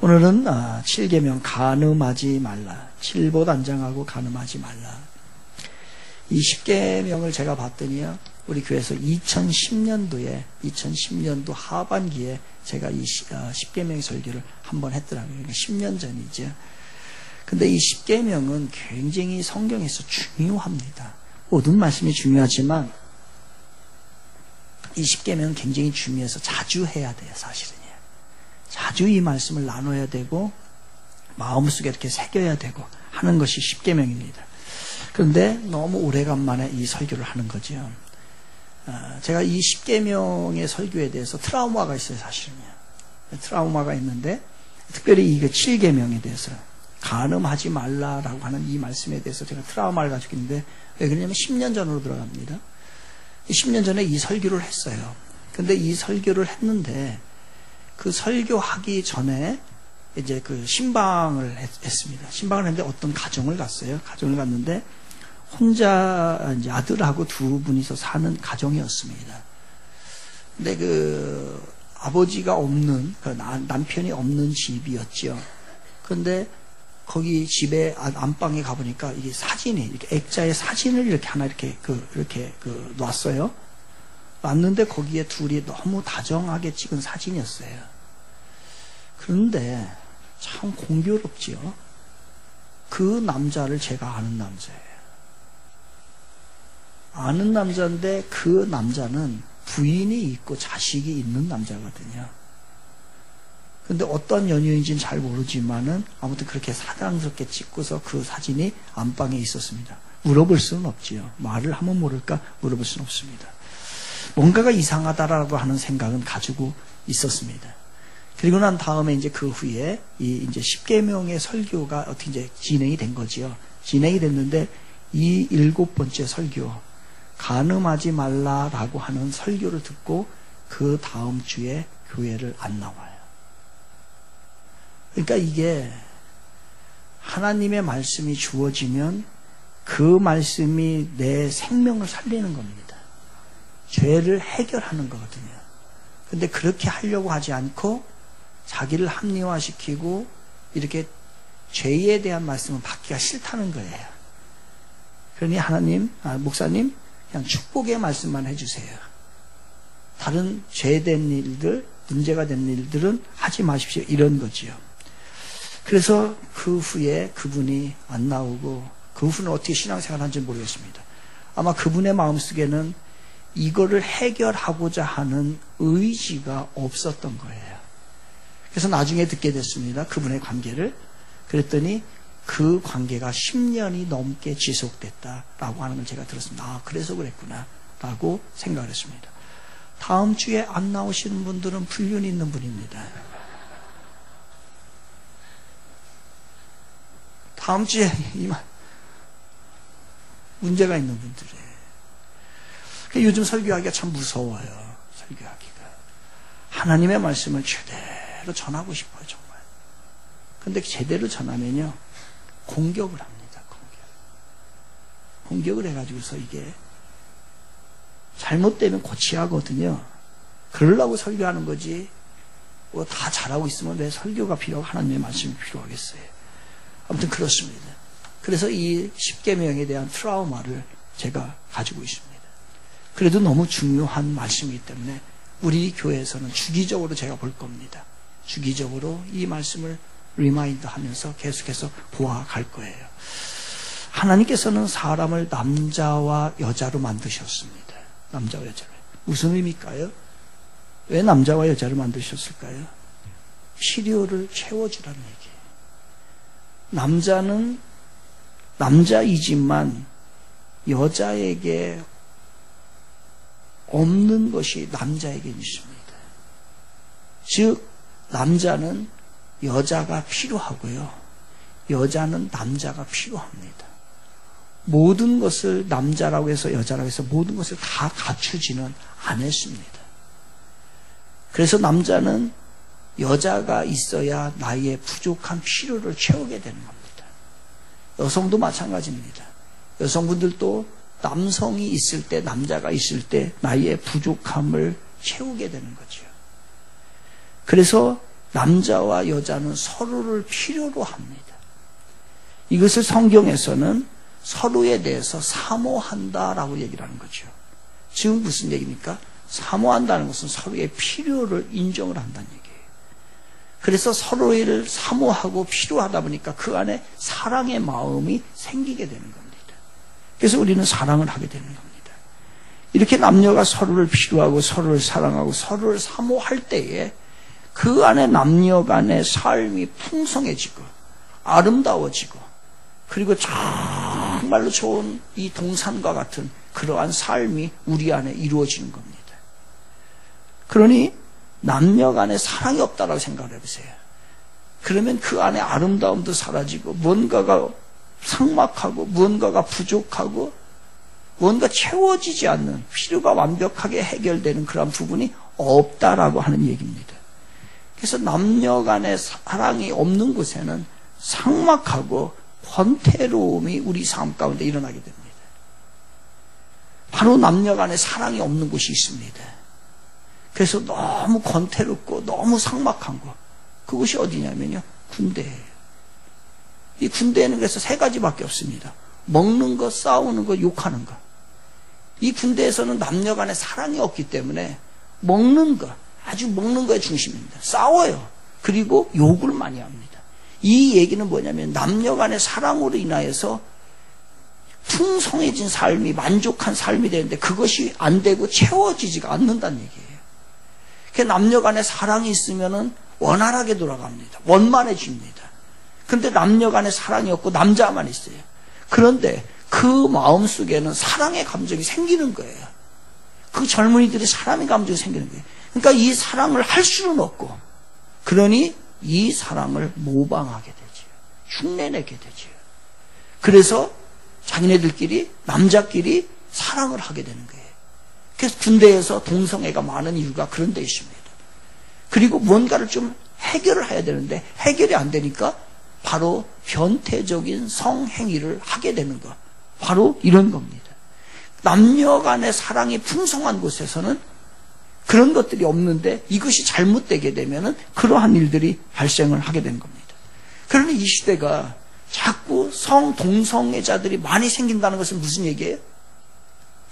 오늘은 7계명 간음하지 말라. 칠보단장하고 간음하지 말라. 이 10계명을 제가 봤더니요, 우리 교회에서 2010년도 하반기에 제가 이 10계명 설교를 한번 했더라고요. 그러니까 10년 전이죠. 근데 이 10계명은 굉장히 성경에서 중요합니다. 모든 말씀이 중요하지만 이 10계명은 굉장히 중요해서 자주 해야 돼요, 사실은요. 자주 이 말씀을 나눠야 되고 마음속에 이렇게 새겨야 되고 하는 것이 10계명입니다. 그런데 너무 오래간만에 이 설교를 하는 거죠. 제가 이 10계명의 설교에 대해서 트라우마가 있어요, 사실은요. 트라우마가 있는데 특별히 이거 7계명에 대해서 간음하지 말라라고 하는 이 말씀에 대해서 제가 트라우마를 가지고 있는데, 왜 그러냐면 10년 전으로 들어갑니다. 10년 전에 이 설교를 했어요. 근데 이 설교를 했는데 그 설교하기 전에 이제 그 신방을 했습니다. 신방을 했는데 어떤 가정을 갔어요. 가정을 갔는데 혼자 이제 아들하고 두 분이서 사는 가정이었습니다. 근데 그 아버지가 없는, 그 남편이 없는 집이었죠. 그런데 거기 집에 안방에 가보니까 이게 사진이, 이렇게 액자에 사진을 이렇게 하나 이렇게 놨어요. 놨는데 거기에 둘이 너무 다정하게 찍은 사진이었어요. 그런데 참 공교롭지요. 그 남자를 제가 아는 남자예요. 아는 남자인데 그 남자는 부인이 있고 자식이 있는 남자거든요. 근데 어떤 연유인지는 잘 모르지만은 아무튼 그렇게 사랑스럽게 찍고서 그 사진이 안방에 있었습니다. 물어볼 수는 없지요. 말을 하면 모를까 물어볼 수는 없습니다. 뭔가가 이상하다라고 하는 생각은 가지고 있었습니다. 그리고 난 다음에 이제 그 후에 이 이제 10계명의 설교가 어떻게 이제 진행이 된 거지요. 진행이 됐는데 이 7번째 설교, 간음하지 말라라고 하는 설교를 듣고 그 다음 주에 교회를 안 나와요. 그러니까 이게 하나님의 말씀이 주어지면 그 말씀이 내 생명을 살리는 겁니다. 죄를 해결하는 거거든요. 근데 그렇게 하려고 하지 않고 자기를 합리화시키고 이렇게 죄에 대한 말씀을 받기가 싫다는 거예요. 그러니 하나님, 목사님 그냥 축복의 말씀만 해주세요. 다른 죄된 일들, 문제가 된 일들은 하지 마십시오. 이런 거지요. 그래서 그 후에 그분이 안 나오고, 그 후는 어떻게 신앙생활을 하는지 모르겠습니다. 아마 그분의 마음속에는 이거를 해결하고자 하는 의지가 없었던 거예요. 그래서 나중에 듣게 됐습니다. 그분의 관계를. 그랬더니 그 관계가 10년이 넘게 지속됐다라고 하는 걸 제가 들었습니다. 아, 그래서 그랬구나 라고 생각을 했습니다. 다음 주에 안 나오시는 분들은 불륜이 있는 분입니다. 다음 주에 문제가 있는 분들이에요. 요즘 설교하기가 참 무서워요. 설교하기가. 하나님의 말씀을 제대로 전하고 싶어요, 정말. 근데 제대로 전하면요, 공격을 합니다. 공격을 해가지고서 이게 잘못되면 고치하거든요. 그러려고 설교하는 거지, 뭐 다 잘하고 있으면 왜 설교가 필요하고 하나님의 말씀이 필요하겠어요. 아무튼 그렇습니다. 그래서 이 10계명에 대한 트라우마를 제가 가지고 있습니다. 그래도 너무 중요한 말씀이기 때문에 우리 교회에서는 주기적으로 제가 볼 겁니다. 주기적으로 이 말씀을 리마인드 하면서 계속해서 보아갈 거예요. 하나님께서는 사람을 남자와 여자로 만드셨습니다. 남자와 여자로. 무슨 의미일까요? 왜 남자와 여자를 만드셨을까요? 필요를 채워주라는 얘기예요. 남자는 남자이지만 여자에게 없는 것이 남자에게 있습니다. 즉 남자는 여자가 필요하고요, 여자는 남자가 필요합니다. 모든 것을 남자라고 해서 여자라고 해서 모든 것을 다 갖추지는 않았습니다. 그래서 남자는 여자가 있어야 나의 부족한 필요를 채우게 되는 겁니다. 여성도 마찬가지입니다. 여성분들도 남성이 있을 때, 남자가 있을 때 나의 부족함을 채우게 되는 거죠. 그래서 남자와 여자는 서로를 필요로 합니다. 이것을 성경에서는 서로에 대해서 사모한다라고 얘기를 하는 거죠. 지금 무슨 얘기입니까? 사모한다는 것은 서로의 필요를 인정을 한다는 얘기예요. 그래서 서로를 사모하고 필요하다 보니까 그 안에 사랑의 마음이 생기게 되는 겁니다. 그래서 우리는 사랑을 하게 되는 겁니다. 이렇게 남녀가 서로를 필요하고 서로를 사랑하고 서로를 사모할 때에 그 안에 남녀 간의 삶이 풍성해지고 아름다워지고 그리고 정말로 좋은 이 동산과 같은 그러한 삶이 우리 안에 이루어지는 겁니다. 그러니 남녀 간에 사랑이 없다라고 생각을 해보세요. 그러면 그 안에 아름다움도 사라지고 뭔가가 삭막하고 무언가가 부족하고 뭔가 채워지지 않는 필요가 완벽하게 해결되는 그런 부분이 없다라고 하는 얘기입니다. 그래서 남녀 간의 사랑이 없는 곳에는 삭막하고 권태로움이 우리 삶 가운데 일어나게 됩니다. 바로 남녀 간의 사랑이 없는 곳이 있습니다. 그래서 너무 권태롭고 너무 삭막한 곳, 그곳이 어디냐면요, 군대예요. 이 군대에는 그래서 세 가지밖에 없습니다. 먹는 것, 싸우는 것, 욕하는 것. 이 군대에서는 남녀 간의 사랑이 없기 때문에 먹는 것, 아주 먹는 거에 중심입니다. 싸워요. 그리고 욕을 많이 합니다. 이 얘기는 뭐냐면 남녀 간의 사랑으로 인하여서 풍성해진 삶이, 만족한 삶이 되는데 그것이 안 되고 채워지지가 않는다는 얘기예요. 그러니까 남녀 간의 사랑이 있으면은 원활하게 돌아갑니다. 원만해집니다. 근데 남녀 간의 사랑이 없고 남자만 있어요. 그런데 그 마음 속에는 사랑의 감정이 생기는 거예요. 그 젊은이들이 사랑의 감정이 생기는 거예요. 그러니까 이 사랑을 할 수는 없고, 그러니 이 사랑을 모방하게 되죠. 흉내내게 되죠. 그래서 자기네들끼리, 남자끼리 사랑을 하게 되는 거예요. 그래서 군대에서 동성애가 많은 이유가 그런 데 있습니다. 그리고 뭔가를 좀 해결을 해야 되는데 해결이 안 되니까 바로 변태적인 성행위를 하게 되는 것. 바로 이런 겁니다. 남녀 간의 사랑이 풍성한 곳에서는 그런 것들이 없는데 이것이 잘못되게 되면은 그러한 일들이 발생을 하게 되는 겁니다. 그러나 이 시대가 자꾸 동성애자들이 많이 생긴다는 것은 무슨 얘기예요?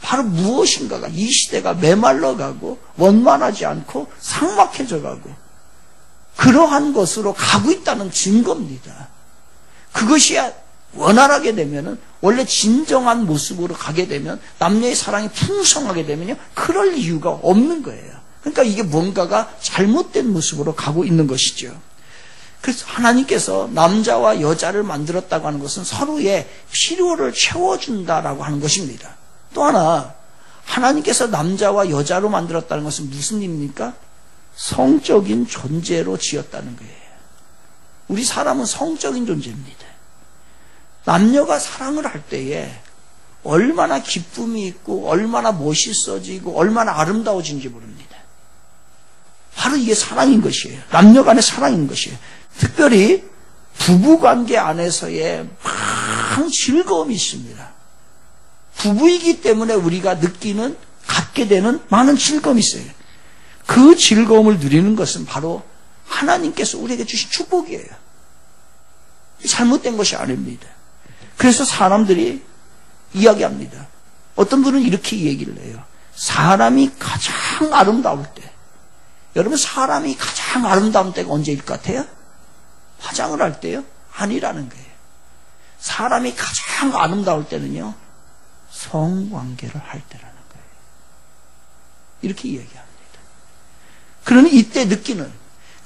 바로 무엇인가가 이 시대가 메말라가고 원만하지 않고 삭막해져 가고 그러한 것으로 가고 있다는 증거입니다. 그것이 원활하게 되면은 원래 진정한 모습으로 가게 되면 남녀의 사랑이 풍성하게 되면요 그럴 이유가 없는 거예요. 그러니까 이게 뭔가가 잘못된 모습으로 가고 있는 것이죠. 그래서 하나님께서 남자와 여자를 만들었다고 하는 것은 서로의 필요를 채워준다라고 하는 것입니다. 또 하나 하나님께서 남자와 여자로 만들었다는 것은 무슨 의미입니까? 성적인 존재로 지었다는 거예요. 우리 사람은 성적인 존재입니다. 남녀가 사랑을 할 때에 얼마나 기쁨이 있고 얼마나 멋있어지고 얼마나 아름다워진지 모릅니다. 바로 이게 사랑인 것이에요. 남녀 간의 사랑인 것이에요. 특별히 부부관계 안에서의 많은 즐거움이 있습니다. 부부이기 때문에 우리가 느끼는, 갖게 되는 많은 즐거움이 있어요. 그 즐거움을 누리는 것은 바로 하나님께서 우리에게 주신 축복이에요. 잘못된 것이 아닙니다. 그래서 사람들이 이야기합니다. 어떤 분은 이렇게 얘기를 해요. 사람이 가장 아름다울 때, 여러분 사람이 가장 아름다운 때가 언제일 것 같아요? 화장을 할 때요? 아니라는 거예요. 사람이 가장 아름다울 때는요, 성관계를 할 때라는 거예요. 이렇게 이야기합니다. 그러니 이때 느끼는,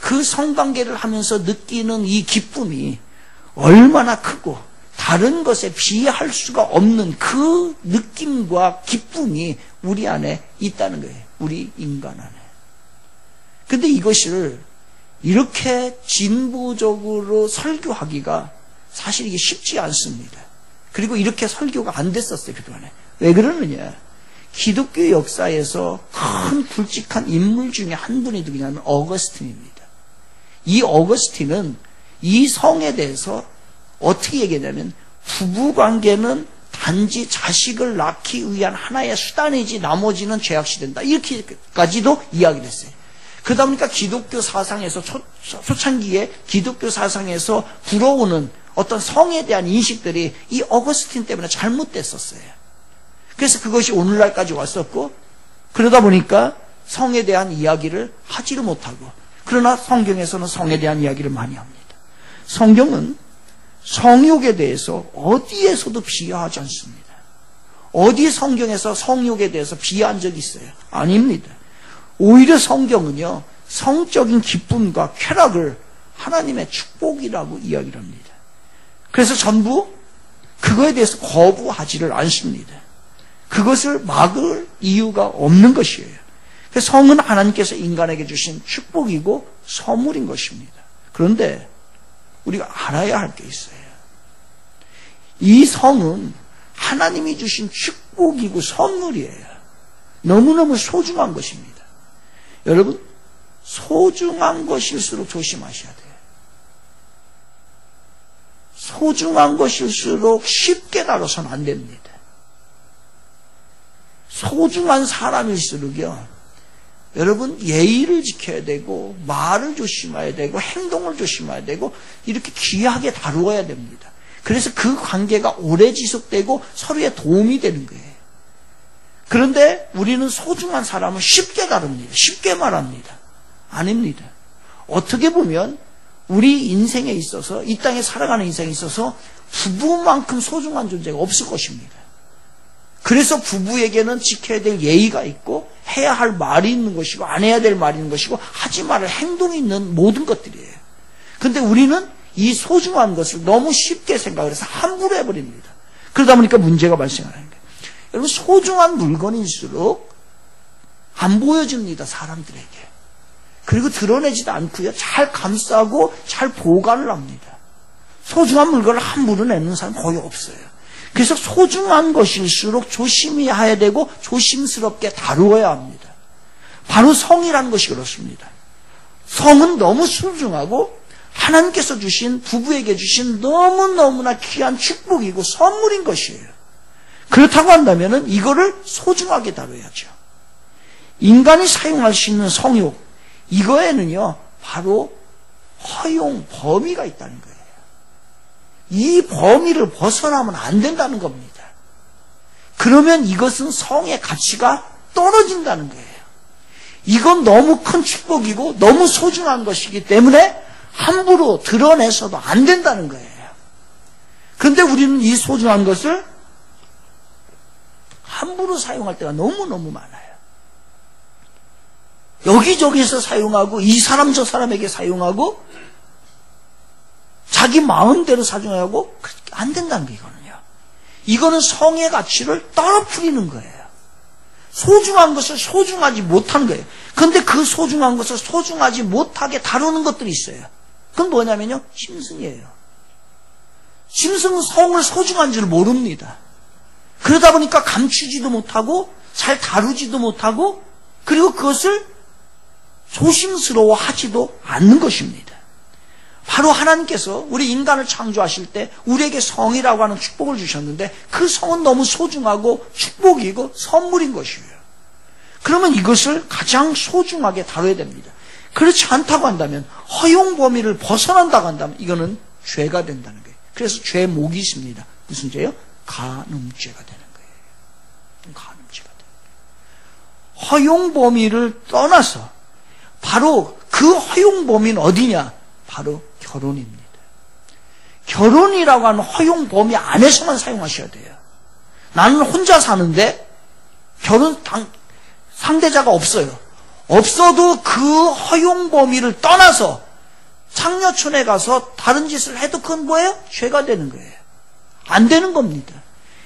그 성관계를 하면서 느끼는 이 기쁨이 얼마나 크고 다른 것에 비할 수가 없는 그 느낌과 기쁨이 우리 안에 있다는 거예요. 우리 인간 안에. 근데 이것을 이렇게 진보적으로 설교하기가 사실 이게 쉽지 않습니다. 그리고 이렇게 설교가 안 됐었어요, 그동안에. 왜 그러느냐? 기독교 역사에서 큰 굵직한 인물 중에 한 분이 누구냐면 어거스틴입니다. 이 어거스틴은 이 성에 대해서 어떻게 얘기하냐면 부부관계는 단지 자식을 낳기 위한 하나의 수단이지 나머지는 죄악시 된다. 이렇게까지도 이야기를 했어요. 그러다 보니까 기독교 사상에서 초창기에 기독교 사상에서 불어오는 어떤 성에 대한 인식들이 이 어거스틴 때문에 잘못됐었어요. 그래서 그것이 오늘날까지 왔었고, 그러다 보니까 성에 대한 이야기를 하지를 못하고, 그러나 성경에서는 성에 대한 이야기를 많이 합니다. 성경은 성욕에 대해서 어디에서도 비하하지 않습니다. 어디 성경에서 성욕에 대해서 비하한 적이 있어요? 아닙니다. 오히려 성경은요, 성적인 기쁨과 쾌락을 하나님의 축복이라고 이야기를 합니다. 그래서 전부 그거에 대해서 거부하지를 않습니다. 그것을 막을 이유가 없는 것이에요. 그래서 성은 하나님께서 인간에게 주신 축복이고 선물인 것입니다. 그런데 우리가 알아야 할 게 있어요. 이 성은 하나님이 주신 축복이고 선물이에요. 너무너무 소중한 것입니다. 여러분, 소중한 것일수록 조심하셔야 돼요. 소중한 것일수록 쉽게 다뤄서는 안 됩니다. 소중한 사람일수록요, 여러분 예의를 지켜야 되고 말을 조심해야 되고 행동을 조심해야 되고 이렇게 귀하게 다루어야 됩니다. 그래서 그 관계가 오래 지속되고 서로의 도움이 되는 거예요. 그런데 우리는 소중한 사람을 쉽게 다룹니다. 쉽게 말합니다. 아닙니다. 어떻게 보면 우리 인생에 있어서, 이 땅에 살아가는 인생에 있어서 부부만큼 소중한 존재가 없을 것입니다. 그래서 부부에게는 지켜야 될 예의가 있고 해야 할 말이 있는 것이고 안 해야 될 말이 있는 것이고 하지 말을 행동이 있는 모든 것들이에요. 그런데 우리는 이 소중한 것을 너무 쉽게 생각을 해서 함부로 해버립니다. 그러다 보니까 문제가 발생하는 거예요. 여러분, 소중한 물건일수록 안 보여줍니다, 사람들에게. 그리고 드러내지도 않고요, 잘 감싸고 잘 보관을 합니다. 소중한 물건을 함부로 내는 사람 거의 없어요. 그래서 소중한 것일수록 조심히 해야 되고 조심스럽게 다루어야 합니다. 바로 성이라는 것이 그렇습니다. 성은 너무 소중하고 하나님께서 주신, 부부에게 주신 너무너무나 귀한 축복이고 선물인 것이에요. 그렇다고 한다면 이거를 소중하게 다뤄야죠. 인간이 사용할 수 있는 성욕, 이거에는요 바로 허용 범위가 있다는 거예요. 이 범위를 벗어나면 안 된다는 겁니다. 그러면 이것은 성의 가치가 떨어진다는 거예요. 이건 너무 큰 축복이고 너무 소중한 것이기 때문에 함부로 드러내서도 안 된다는 거예요. 그런데 우리는 이 소중한 것을 함부로 사용할 때가 너무너무 많아요. 여기저기서 사용하고 이 사람 저 사람에게 사용하고 자기 마음대로 사용하고 안 된다는 게 이거는요. 이거는 성의 가치를 떨어뜨리는 거예요. 소중한 것을 소중하지 못하는 거예요. 그런데 그 소중한 것을 소중하지 못하게 다루는 것들이 있어요. 그건 뭐냐면요, 짐승이에요. 짐승은 성을 소중한 줄 모릅니다. 그러다 보니까 감추지도 못하고 잘 다루지도 못하고 그리고 그것을 조심스러워하지도 않는 것입니다. 바로 하나님께서 우리 인간을 창조하실 때 우리에게 성이라고 하는 축복을 주셨는데 그 성은 너무 소중하고 축복이고 선물인 것이에요. 그러면 이것을 가장 소중하게 다뤄야 됩니다. 그렇지 않다고 한다면, 허용 범위를 벗어난다고 한다면 이거는 죄가 된다는 거예요. 그래서 죄목이 있습니다. 무슨 죄요? 간음죄가 되는 거예요. 간음죄가 되는 거예요. 허용 범위를 떠나서 바로 그 허용 범위는 어디냐? 바로 결혼입니다. 결혼이라고 하는 허용 범위 안에서만 사용하셔야 돼요. 나는 혼자 사는데 결혼 상대자가 없어요. 없어도 그 허용 범위를 떠나서 창녀촌에 가서 다른 짓을 해도 그건 뭐예요? 죄가 되는 거예요. 안 되는 겁니다.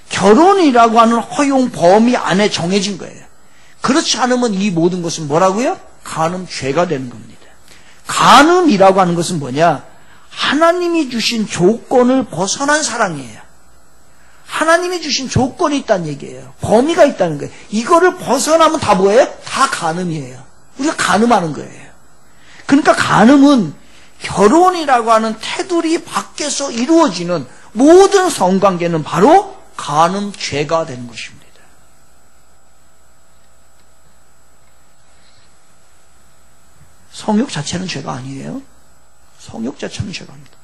결혼이라고 하는 허용 범위 안에 정해진 거예요. 그렇지 않으면 이 모든 것은 뭐라고요? 간음죄가 되는 겁니다. 간음이라고 하는 것은 뭐냐? 하나님이 주신 조건을 벗어난 사랑이에요. 하나님이 주신 조건이 있다는 얘기예요. 범위가 있다는 거예요. 이거를 벗어나면 다 뭐예요? 다 간음이에요. 우리가 간음하는 거예요. 그러니까 간음은 결혼이라고 하는 테두리 밖에서 이루어지는 모든 성관계는 바로 간음죄가 되는 것입니다. 성욕 자체는 죄가 아니에요. 성욕 자체는 죄가 아닙니다.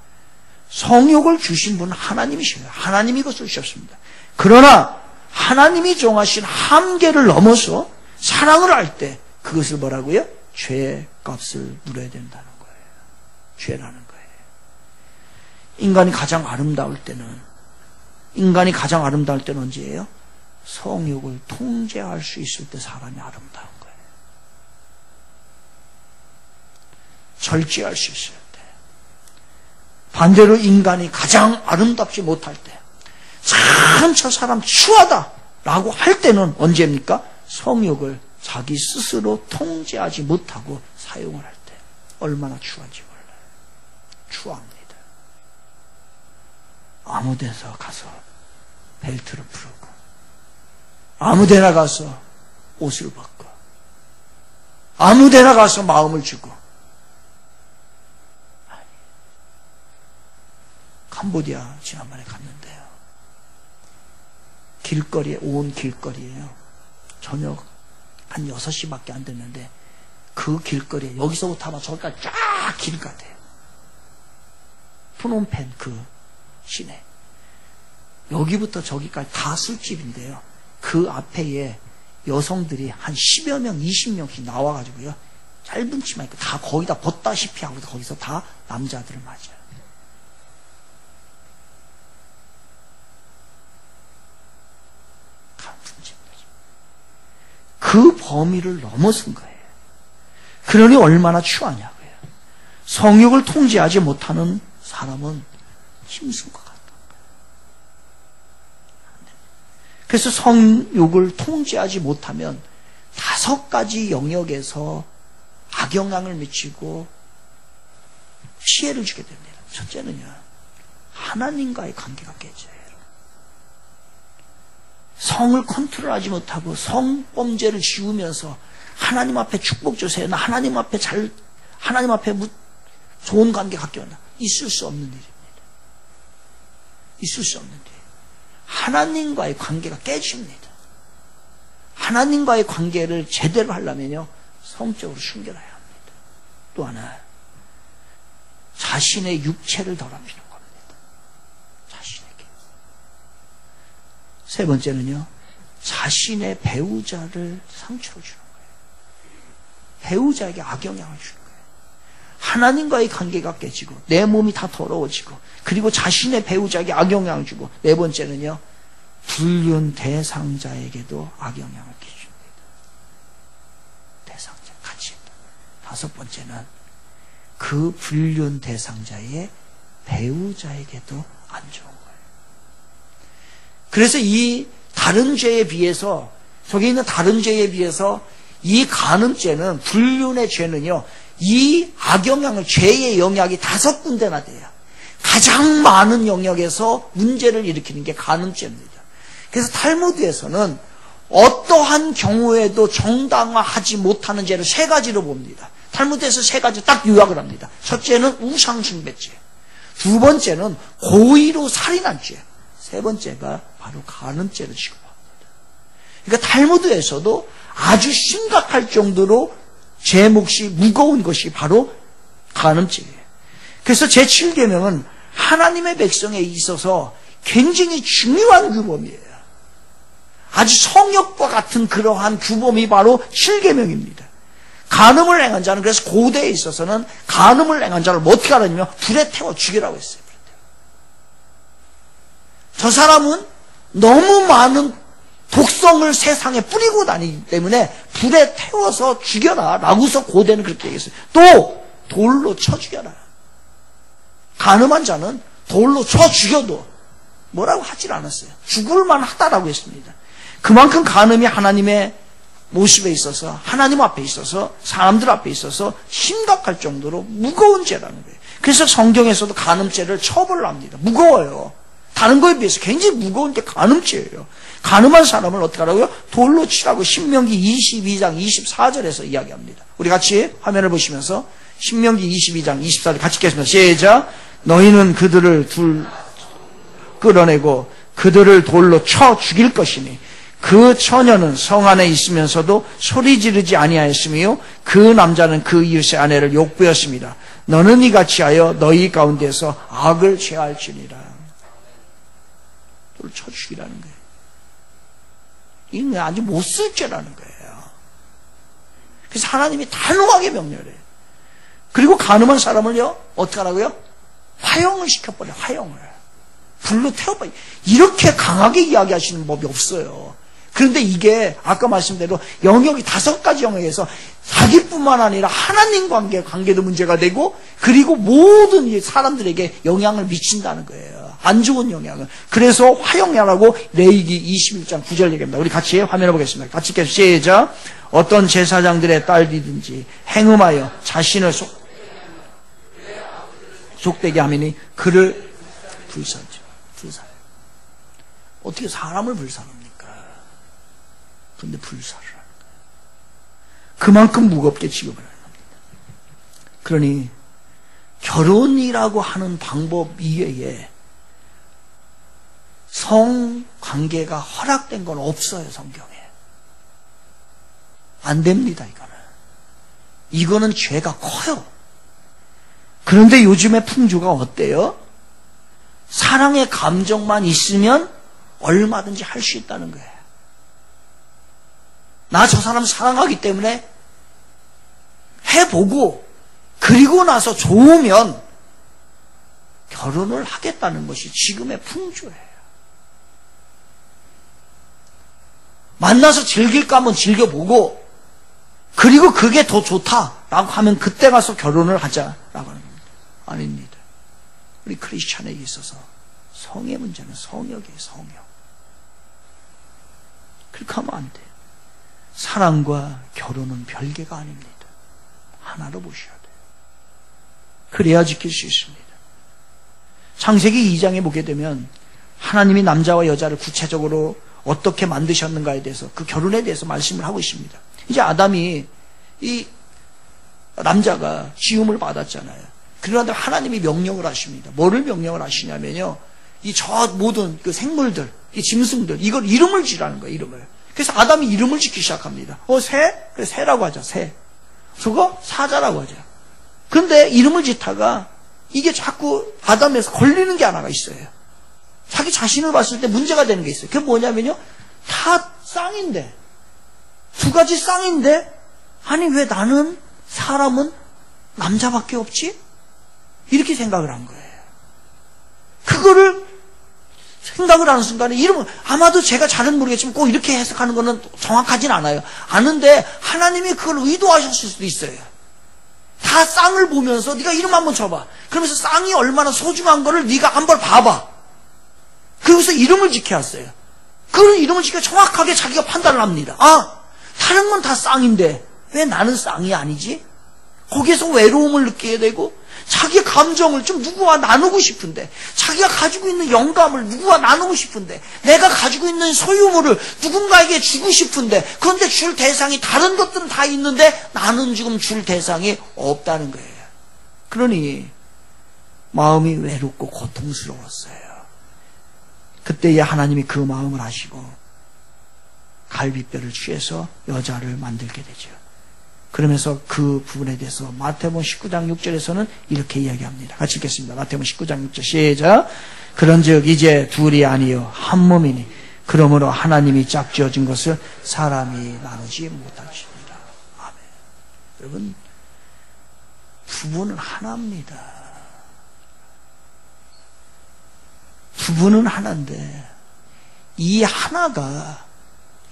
성욕을 주신 분은 하나님이시에요. 하나님이 그것을 주셨습니다. 그러나 하나님이 정하신 한계를 넘어서 사랑을 할 때 그것을 뭐라고요? 죄의 값을 물어야 된다는 거예요. 죄라는 거예요. 인간이 가장 아름다울 때는 언제예요? 성욕을 통제할 수 있을 때 사람이 아름다운 거예요. 절제할 수 있을 때. 반대로 인간이 가장 아름답지 못할 때, 참 저 사람 추하다 라고 할 때는 언제입니까? 성욕을 자기 스스로 통제하지 못하고 사용을 할 때. 얼마나 추한지 몰라요. 추합니다. 아무 데서 가서 벨트를 풀고, 아무 데나 가서 옷을 벗고, 아무 데나 가서 마음을 주고. 캄보디아 지난번에 갔는데요. 길거리에, 온 길거리에요. 저녁 한 6시밖에 안 됐는데 그 길거리에 여기서부터 아마 저기까지 쫙 길 같아요. 프놈펜 그 시내. 여기부터 저기까지 다 술집인데요. 그 앞에 여성들이 한 10여 명, 20명씩 나와가지고요. 짧은 치마 입고 다 거기다 벗다시피 하고 거기서 다 남자들을 맞아요. 그 범위를 넘어선 거예요. 그러니 얼마나 추하냐고요. 성욕을 통제하지 못하는 사람은 힘쓴 것 같아요. 그래서 성욕을 통제하지 못하면 5가지 영역에서 악영향을 미치고 피해를 주게 됩니다. 첫째는요, 하나님과의 관계가 깨져요. 성을 컨트롤하지 못하고 성범죄를 지우면서 하나님 앞에 축복 주세요. 나 하나님 앞에 좋은 관계 갖게 하나. 있을 수 없는 일입니다. 있을 수 없는 일. 하나님과의 관계가 깨집니다. 하나님과의 관계를 제대로 하려면요, 성적으로 순결해야 합니다. 또 하나, 자신의 육체를 더럽히는 겁니다. 자신에게. 세 번째는요, 자신의 배우자를 상처를 주는 거예요. 배우자에게 악영향을 주는 거예요. 하나님과의 관계가 깨지고 내 몸이 다 더러워지고, 그리고 자신의 배우자에게 악영향을 주고, 네 번째는요, 불륜 대상자에게도 악영향을 끼칩니다. 대상자 같이. 다섯 번째는 그 불륜 대상자의 배우자에게도 안 좋은 거예요. 그래서 이 다른 죄에 비해서, 저기 있는 다른 죄에 비해서 이 간음죄는, 불륜의 죄는요, 이 악영향을, 죄의 영향이 5군데나 돼요. 가장 많은 영역에서 문제를 일으키는 게 간음죄입니다. 그래서 탈무드에서는 어떠한 경우에도 정당화하지 못하는 죄를 3가지로 봅니다. 탈무드에서 3가지 딱 요약을 합니다. 첫째는 우상숭배죄, 두 번째는 고의로 살인한 죄, 세 번째가 바로 간음죄를 취급합니다. 그러니까 탈무드에서도 아주 심각할 정도로 죄 몫이 무거운 것이 바로 간음죄예요. 그래서 제7계명은 하나님의 백성에 있어서 굉장히 중요한 규범이에요. 아주 성역과 같은 그러한 규범이 바로 7계명입니다. 간음을 행한 자는, 그래서 고대에 있어서는 간음을 행한 자를 어떻게 하느냐면 불에 태워 죽이라고 했어요. 저 사람은 너무 많은 독성을 세상에 뿌리고 다니기 때문에 불에 태워서 죽여라 라고서 고대는 그렇게 얘기했어요. 또 돌로 쳐 죽여라. 간음한 자는 돌로 쳐 죽여도 뭐라고 하질 않았어요. 죽을 만하다라고 했습니다. 그만큼 간음이 하나님의 모습에 있어서, 하나님 앞에 있어서, 사람들 앞에 있어서 심각할 정도로 무거운 죄라는 거예요. 그래서 성경에서도 간음죄를 처벌을 합니다. 무거워요. 다른 거에 비해서 굉장히 무거운 게 간음죄예요. 간음한 사람을 어떻게 하라고요? 돌로 치라고 신명기 22장 24절에서 이야기합니다. 우리 같이 화면을 보시면서 신명기 22장 24절 같이 읽겠습니다. 시작. 너희는 그들을 끌어내고 그들을 돌로 쳐 죽일 것이니 그 처녀는 성 안에 있으면서도 소리 지르지 아니하였으며 그 남자는 그 이웃의 아내를 욕부였습니다. 너는 이같이 하여 너희 가운데서 악을 취할지니라. 또 쳐 죽이라는 거예요. 이는 아주 못쓸 죄라는 거예요. 그래서 하나님이 단호하게 명령해요. 그리고 간음한 사람을요, 어떻게 하라고요? 화형을 시켜버려, 화형을. 불로 태워버려. 이렇게 강하게 이야기하시는 법이 없어요. 그런데 이게 아까 말씀대로 영역이 5가지 영역에서 자기뿐만 아니라 하나님 관계도 문제가 되고, 그리고 모든 사람들에게 영향을 미친다는 거예요. 안 좋은 영향을. 그래서 화형이라고 레위기 21장 9절 얘기합니다. 우리 같이 화면을 보겠습니다. 같이 계속 시작. 어떤 제사장들의 딸이든지 행음하여 자신을 속되게 하매니 그를 불사하죠. 불사해요. 어떻게 사람을 불사합니까? 그런데 불사를 하는 거예요. 그만큼 무겁게 취급을 하는 겁니다. 그러니 결혼이라고 하는 방법 이외에 성관계가 허락된 건 없어요, 성경에. 안 됩니다, 이거는 죄가 커요. 그런데 요즘의 풍조가 어때요? 사랑의 감정만 있으면 얼마든지 할 수 있다는 거예요. 나 저 사람 사랑하기 때문에 해보고 그리고 나서 좋으면 결혼을 하겠다는 것이 지금의 풍조예요. 만나서 즐길까 하면 즐겨보고 그리고 그게 더 좋다라고 하면 그때 가서 결혼을 하자라고 하는 겁니다. 아닙니다. 우리 크리스찬에게 있어서 성의 문제는 성역이에요. 성역. 그렇게 하면 안 돼요. 사랑과 결혼은 별개가 아닙니다. 하나로 보셔야 돼요. 그래야 지킬 수 있습니다. 창세기 2장에 보게 되면 하나님이 남자와 여자를 구체적으로 어떻게 만드셨는가에 대해서, 그 결혼에 대해서 말씀을 하고 있습니다. 이제 아담이, 이 남자가 지음을 받았잖아요. 그런데 하나님이 명령을 하십니다. 뭐를 명령을 하시냐면요, 이 저 모든 그 생물들, 이 짐승들, 이걸 이름을 지라는 거예요, 이름을. 그래서 아담이 이름을 짓기 시작합니다. 새? 그래, 새라고 하자, 새. 저거? 사자라고 하자. 근데 이름을 짓다가 이게 자꾸 아담에서 걸리는 게 하나가 있어요. 자기 자신을 봤을 때 문제가 되는 게 있어요. 그게 뭐냐면요, 다 쌍인데, 2가지 쌍인데, 아니 왜 나는, 사람은 남자밖에 없지? 이렇게 생각을 한 거예요. 그거를 생각을 하는 순간에 이름은, 아마도 제가 잘은 모르겠지만 꼭 이렇게 해석하는 거는 정확하진 않아요. 아는데 하나님이 그걸 의도하셨을 수도 있어요. 다 쌍을 보면서 네가 이름 한번 쳐봐. 그러면서 쌍이 얼마나 소중한 거를 네가 한번 봐봐. 그래서 이름을 지켜왔어요. 그 이름을 지켜 정확하게 자기가 판단을 합니다. 아, 다른 건 다 쌍인데 왜 나는 쌍이 아니지? 거기에서 외로움을 느끼게 되고, 자기의 감정을 좀 누구와 나누고 싶은데, 자기가 가지고 있는 영감을 누구와 나누고 싶은데, 내가 가지고 있는 소유물을 누군가에게 주고 싶은데, 그런데 줄 대상이, 다른 것들은 다 있는데 나는 지금 줄 대상이 없다는 거예요. 그러니 마음이 외롭고 고통스러웠어요. 그때에 하나님이 그 마음을 아시고 갈비뼈를 취해서 여자를 만들게 되죠. 그러면서 그 부분에 대해서 마태복음 19장 6절에서는 이렇게 이야기합니다. 같이 읽겠습니다. 마태복음 19장 6절 시작. 그런즉 이제 둘이 아니요 한 몸이니 그러므로 하나님이 짝지어진 것을 사람이 나누지 못하시니라. 아멘. 여러분, 부부는 하나입니다. 부부는 하나인데 이 하나가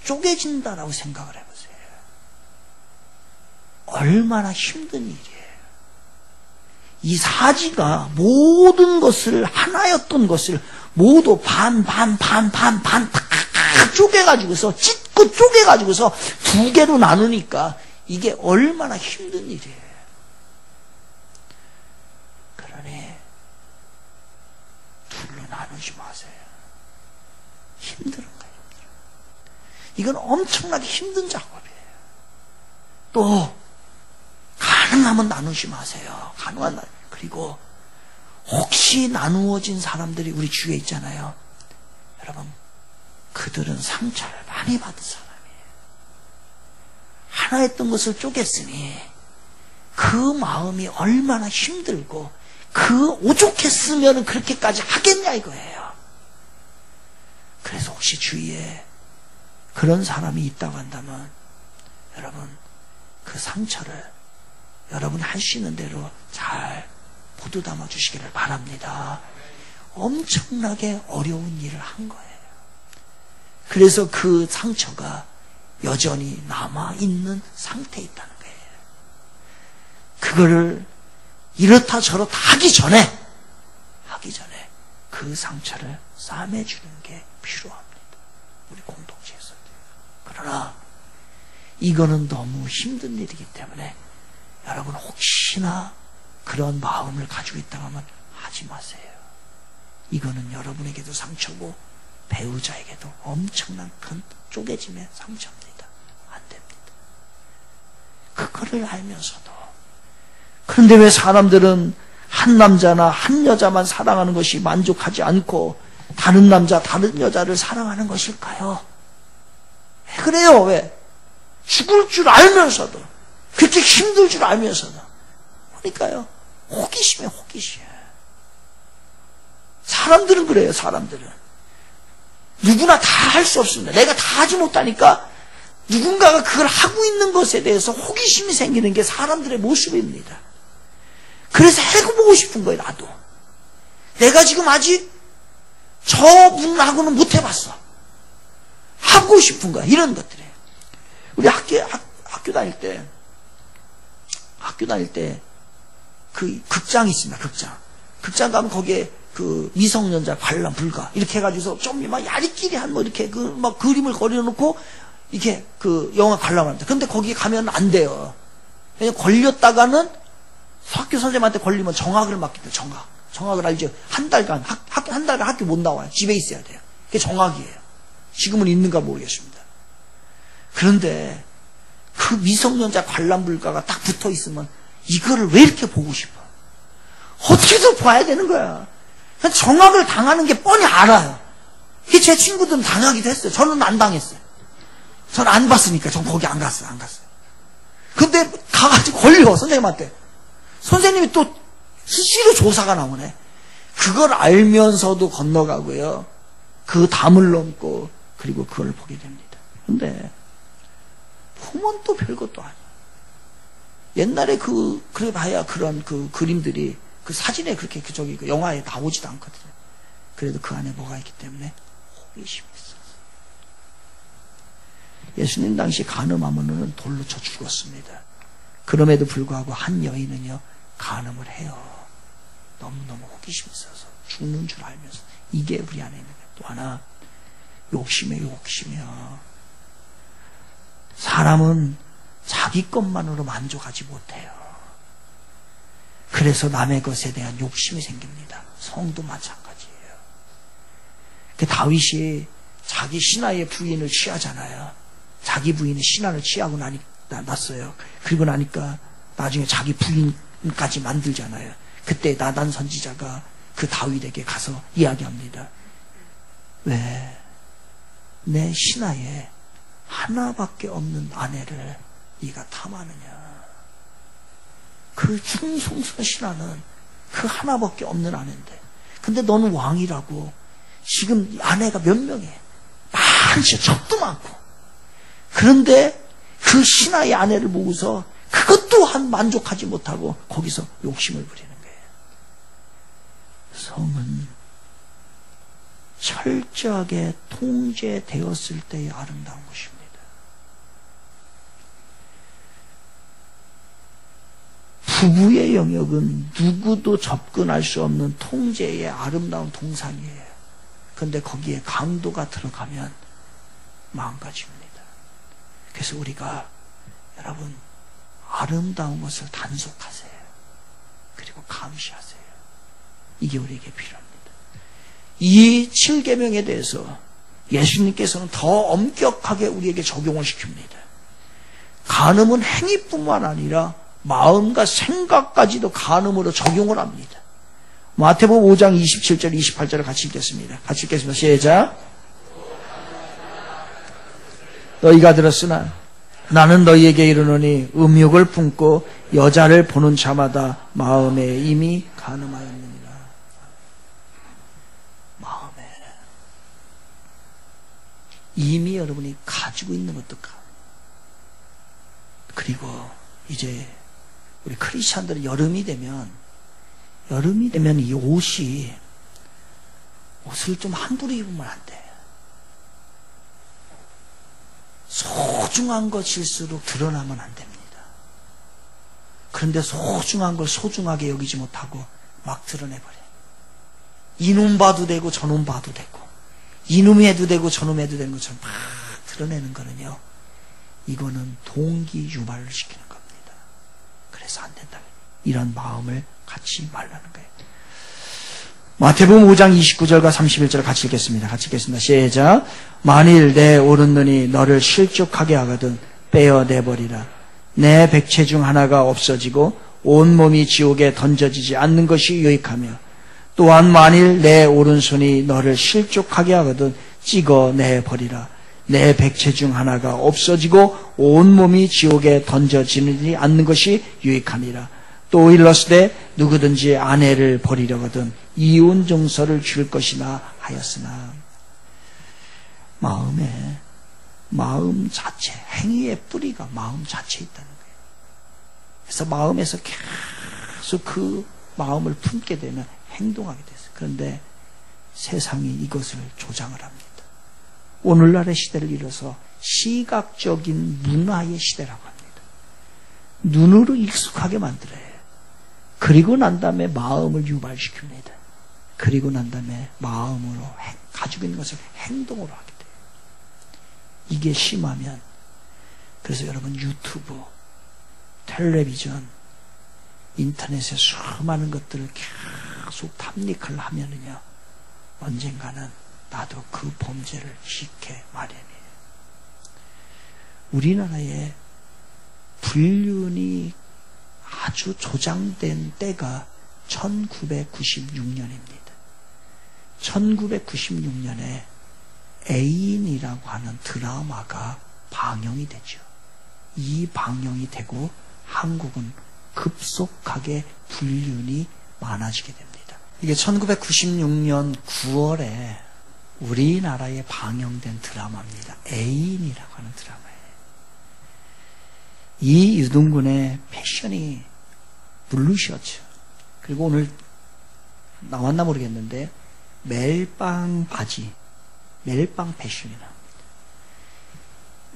쪼개진다라고 생각을 해보세요. 얼마나 힘든 일이에요. 이 사지가 모든 것을, 하나였던 것을 모두 반 다 쪼개가지고서, 찢고 쪼개가지고서 2개로 나누니까 이게 얼마나 힘든 일이에요. 그러니 둘로 나누지 마세요. 힘든 거예요. 이건 엄청나게 힘든 작업이에요. 또 가능하면 나누지 마세요. 가능한 날. 그리고 혹시 나누어진 사람들이 우리 주위에 있잖아요. 여러분, 그들은 상처를 많이 많이 받은 사람이에요. 하나 했던 것을 쪼갰으니 그 마음이 얼마나 힘들고 그 오죽했으면 그렇게까지 하겠냐 이거예요. 그래서 혹시 주위에 그런 사람이 있다고 한다면 여러분 그 상처를 여러분이 할 수 있는 대로 잘 보듬어 주시기를 바랍니다. 엄청나게 어려운 일을 한 거예요. 그래서 그 상처가 여전히 남아있는 상태에 있다는 거예요. 그거를 이렇다 저렇다 하기 전에 그 상처를 싸매주는 게 필요합니다. 우리 공동체에서도. 그러나 이거는 너무 힘든 일이기 때문에 여러분 혹시나 그런 마음을 가지고 있다고 하면 하지 마세요. 이거는 여러분에게도 상처고 배우자에게도 엄청난 큰 쪼개짐의 상처입니다. 안 됩니다. 그거를 알면서도. 그런데 왜 사람들은 한 남자나 한 여자만 사랑하는 것이 만족하지 않고 다른 남자, 다른 여자를 사랑하는 것일까요? 왜 그래요? 왜? 죽을 줄 알면서도 그렇게 힘들 줄 알면서도. 그러니까요. 호기심이에요. 호기심. 사람들은 그래요. 사람들은. 누구나 다 할 수 없습니다. 내가 다 하지 못하니까 누군가가 그걸 하고 있는 것에 대해서 호기심이 생기는 게 사람들의 모습입니다. 그래서 해보고 싶은 거예요. 나도. 내가 지금 아직 저분하고는 못 해봤어. 하고 싶은 거야. 이런 것들이에요. 우리 학교 다닐 때 그 극장이 있습니다. 극장 가면 거기에 그 미성년자 관람 불가 이렇게 해가지고서 좀 막 야리끼리 한 뭐 이렇게 그 막 그림을 그려놓고 이렇게 그 영화 관람합니다. 근데 거기 가면 안 돼요. 왜냐면 걸렸다가는 학교 선생님한테 걸리면 정학을 맞기 때문에 정학을 알죠. 한 달간 학교 못 나와요. 집에 있어야 돼요. 그게 정학이에요. 지금은 있는가 모르겠습니다. 그런데 그 미성년자 관람 불가가 딱 붙어 있으면 이거를 왜 이렇게 보고 싶어? 어떻게든 봐야 되는 거야. 정학을 당하는 게 뻔히 알아요. 제 친구들은 당하기도 했어요. 저는 안 당했어요. 저는 안 봤으니까 전 거기 안 갔어요. 근데 가가지고 걸려 선생님한테. 선생님이 또 수시로 조사가 나오네. 그걸 알면서도 건너가고요. 그 담을 넘고 그리고 그걸 보게 됩니다. 근데 보면 또 별것도 아니에요. 옛날에 그래 봐야 그런 그 그림들이 그 사진에 그렇게 그 영화에 나오지도 않거든요. 그래도 그 안에 뭐가 있기 때문에 호기심이 있어요. 예수님 당시 간음하면은 돌로 쳐 죽었습니다. 그럼에도 불구하고 한 여인은요 간음을 해요. 너무너무 호기심이 있어서 죽는 줄 알면서. 이게 우리 안에 있는 거예요. 또 하나 욕심이요. 사람은 자기 것만으로 만족하지 못해요. 그래서 남의 것에 대한 욕심이 생깁니다. 성도 마찬가지예요. 그 다윗이 자기 신하의 부인을 취하잖아요. 자기 부인이 신하를 취하고 났어요. 그리고 나니까 나중에 자기 부인까지 만들잖아요. 그때 나단 선지자가 그 다윗에게 가서 이야기합니다. 왜 내 신하에 하나밖에 없는 아내를 네가 탐하느냐. 그 충성스러운 신하는 그 하나밖에 없는 아내인데, 근데 너는 왕이라고 지금 아내가 몇 명이에요? 많지, 적도 많고. 그런데 그 신하의 아내를 보고서 그것 또한 만족하지 못하고 거기서 욕심을 부리는 거예요. 성은 철저하게 통제되었을 때의 아름다운 것입니다. 부부의 영역은 누구도 접근할 수 없는 통제의 아름다운 동산이에요. 그런데 거기에 강도가 들어가면 망가집니다. 그래서 우리가 여러분 아름다운 것을 단속하세요. 그리고 감시하세요. 이게 우리에게 필요합니다. 이 7계명에 대해서 예수님께서는 더 엄격하게 우리에게 적용을 시킵니다. 간음은 행위뿐만 아니라 마음과 생각까지도 간음으로 적용을 합니다. 마태복음 5장 27절 28절을 같이 읽겠습니다. 같이 읽겠습니다. 시작. 너희가 들었으나 나는 너희에게 이르노니 음욕을 품고 여자를 보는 자마다 마음에 이미 간음하였느니라. 마음에 이미 여러분이 가지고 있는 것도 그리고 이제 우리 크리스찬들은 여름이 되면 이 옷을 좀 함부로 입으면 안 돼. 소중한 것일수록 드러나면 안 됩니다. 그런데 소중한 걸 소중하게 여기지 못하고 막 드러내버려. 이놈 봐도 되고 저놈 봐도 되고 이놈이 해도 되고 저놈 해도 되는 것처럼 막 드러내는 거는요, 이거는 동기 유발을 시키는 겁니다. 그래서 안 된다. 이런 마음을 갖지 말라는 거예요. 마태복음 5장 29절과 31절을 같이 읽겠습니다. 시작. 만일 내 오른눈이 너를 실족하게 하거든 빼어내버리라. 내 백체 중 하나가 없어지고 온몸이 지옥에 던져지지 않는 것이 유익하며, 또한 만일 내 오른손이 너를 실족하게 하거든 찍어내버리라. 내 백체 중 하나가 없어지고 온몸이 지옥에 던져지지 않는 것이 유익하니라. 또 일렀으되 누구든지 아내를 버리려거든 이혼 증서를 줄 것이나 하였으나. 마음 자체, 행위의 뿌리가 마음 자체에 있다는 거예요. 그래서 마음에서 계속 그 마음을 품게 되면 행동하게 됐어요. 그런데 세상이 이것을 조장을 합니다. 오늘날의 시대를 이뤄서 시각적인 문화의 시대라고 합니다. 눈으로 익숙하게 만들어요. 그리고 난 다음에 마음을 유발시킵니다. 그리고 난 다음에 마음으로 가지고 있는 것을 행동으로 하게 돼요. 이게 심하면, 그래서 여러분 유튜브, 텔레비전, 인터넷에 수많은 것들을 계속 탐닉을 하면은요, 언젠가는 나도 그 범죄를 짓게 마련이에요. 우리나라에 불륜이 아주 조장된 때가 1996년입니다. 1996년에 애인이라고 하는 드라마가 방영이 되죠. 이 방영이 되고 한국은 급속하게 불륜이 많아지게 됩니다. 이게 1996년 9월에 우리나라에 방영된 드라마입니다. 애인이라고 하는 드라마예요. 이 유동근의 패션이 블루셔츠, 그리고 오늘 나왔나 모르겠는데 멜빵 바지, 멜빵 패션이 나옵니다.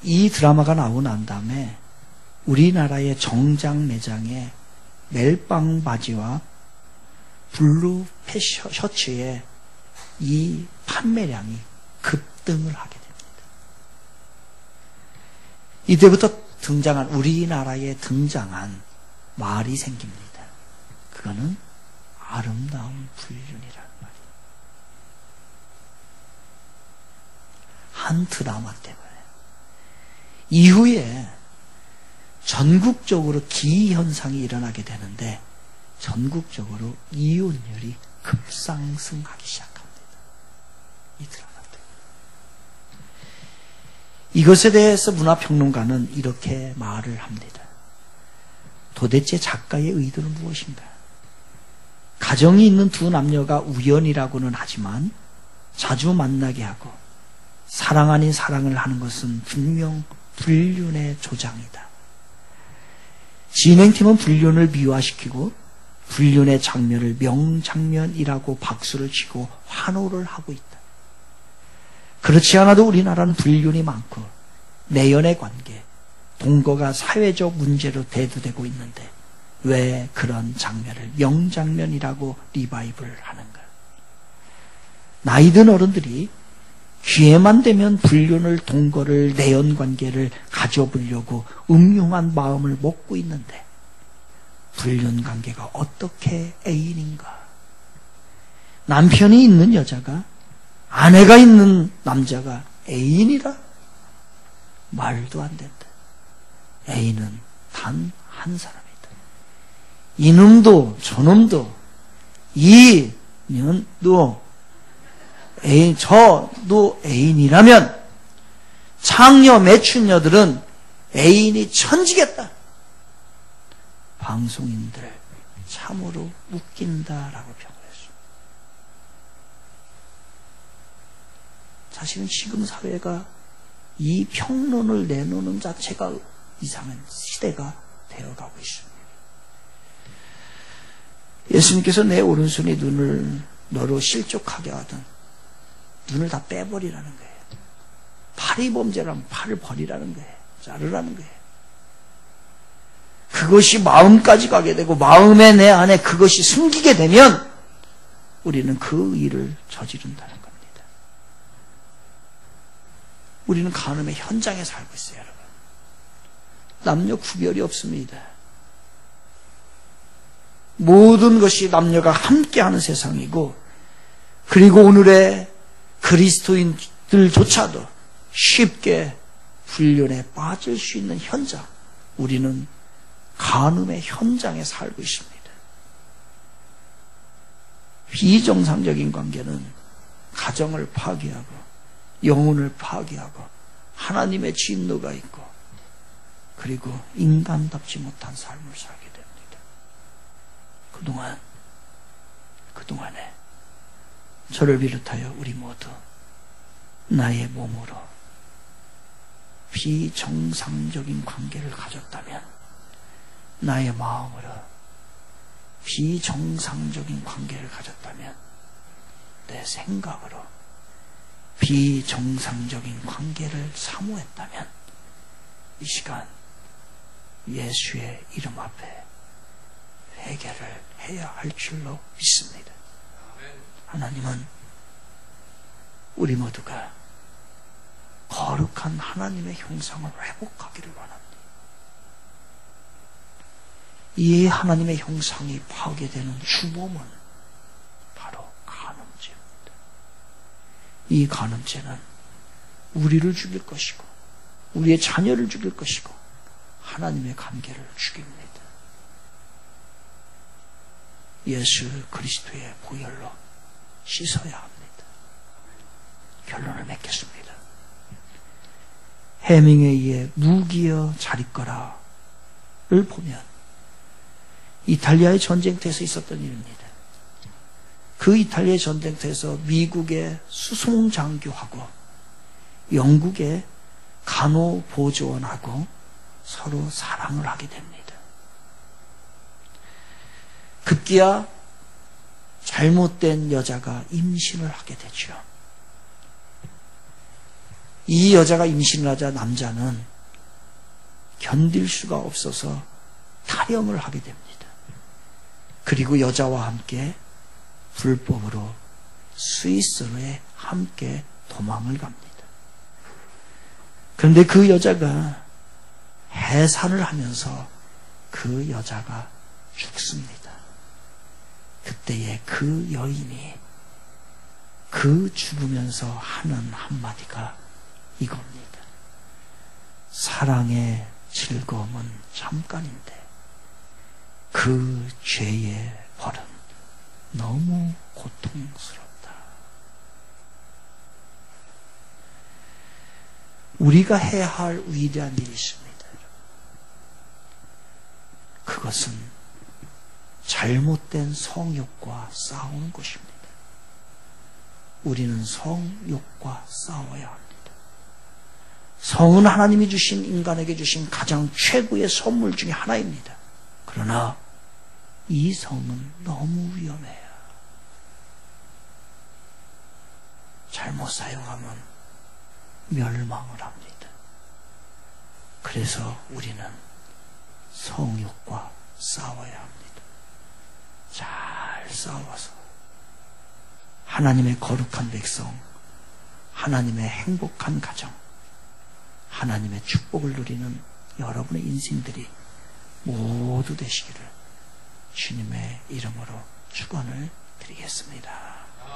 이 드라마가 나오고 난 다음에 우리나라의 정장 매장에 멜빵 바지와 블루 패션 셔츠의 이 판매량이 급등을 하게 됩니다. 이때부터 우리나라에 등장한 말이 생깁니다. 그거는 아름다운 불륜이라는 말이에요. 한 드라마 때문에. 이후에 전국적으로 기현상이 일어나게 되는데, 전국적으로 이혼율이 급상승하기 시작합니다. 이 드라마 때문에. 이것에 대해서 문화평론가는 이렇게 말을 합니다. 도대체 작가의 의도는 무엇인가? 가정이 있는 두 남녀가 우연이라고는 하지만 자주 만나게 하고 사랑 아닌 사랑을 하는 것은 분명 불륜의 조장이다. 진행팀은 불륜을 미화시키고 불륜의 장면을 명장면이라고 박수를 치고 환호를 하고 있다. 그렇지 않아도 우리나라는 불륜이 많고 내연의 관계, 동거가 사회적 문제로 대두되고 있는데 왜 그런 장면을 명장면이라고 리바이벌 하는가? 나이든 어른들이 기회만 되면 불륜을, 동거를, 내연관계를 가져보려고 음흉한 마음을 먹고 있는데 불륜관계가 어떻게 애인인가? 남편이 있는 여자가, 아내가 있는 남자가 애인이라? 말도 안 된다. 애인은 단 한 사람이다. 이놈도 저놈도 이년도 애인, 저도 애인이라면 장녀, 매춘녀들은 애인이 천지겠다. 방송인들 참으로 웃긴다라고 평가했습니다. 사실은 지금 사회가 이 평론을 내놓는 자체가 이상한 시대가 되어가고 있습니다. 예수님께서 내 오른손이 눈을 너로 실족하게 하든 눈을 다 빼버리라는 거예요. 팔이 범죄라면 팔을 버리라는 거예요. 자르라는 거예요. 그것이 마음까지 가게 되고 마음의 내 안에 그것이 숨기게 되면 우리는 그 일을 저지른다는 겁니다. 우리는 간음의 현장에 살고 있어요, 여러분. 남녀 구별이 없습니다. 모든 것이 남녀가 함께하는 세상이고, 그리고 오늘의 그리스도인들조차도 쉽게 불륜에 빠질 수 있는 현장, 우리는 간음의 현장에 살고 있습니다. 비정상적인 관계는 가정을 파괴하고 영혼을 파괴하고 하나님의 진노가 있고, 그리고 인간답지 못한 삶을 살게 됩니다. 그동안에 저를 비롯하여 우리 모두 나의 몸으로 비정상적인 관계를 가졌다면, 나의 마음으로 비정상적인 관계를 가졌다면, 내 생각으로 비정상적인 관계를 사모했다면, 이 시간 예수의 이름 앞에 회개를 해야 할 줄로 믿습니다. 하나님은 우리 모두가 거룩한 하나님의 형상을 회복하기를 원합니다. 이 하나님의 형상이 파괴되는 주범은 바로 간음죄입니다. 이 간음죄는 우리를 죽일 것이고 우리의 자녀를 죽일 것이고 하나님의 관계를 죽입니다. 예수 그리스도의 보혈로 씻어야 합니다. 결론을 맺겠습니다. 해밍웨이의 무기여 자리거라를 보면 이탈리아의 전쟁터에서 있었던 일입니다. 그 이탈리아의 전쟁터에서 미국의 수송장교하고 영국의 간호보조원하고 서로 사랑을 하게 됩니다. 급기야 잘못된 여자가 임신을 하게 되죠. 이 여자가 임신을 하자 남자는 견딜 수가 없어서 탈영을 하게 됩니다. 그리고 여자와 함께 불법으로 스위스로에 함께 도망을 갑니다. 그런데 그 여자가 해산을 하면서 그 여자가 죽습니다. 그때에 그 여인이 그 죽으면서 하는 한마디가 이겁니다. 사랑의 즐거움은 잠깐인데 그 죄의 벌은 너무 고통스럽다. 우리가 해야 할 위대한 일이 있습니다. 그것은 잘못된 성욕과 싸우는 것입니다. 우리는 성욕과 싸워야 합니다. 성은 하나님이 주신 인간에게 주신 가장 최고의 선물 중에 하나입니다. 그러나 이 성은 너무 위험해요. 잘못 사용하면 멸망을 합니다. 그래서 우리는 성욕과 싸워야 합니다. 잘 싸워서 하나님의 거룩한 백성, 하나님의 행복한 가정, 하나님의 축복을 누리는 여러분의 인생들이 모두 되시기를 주님의 이름으로 축원을 드리겠습니다.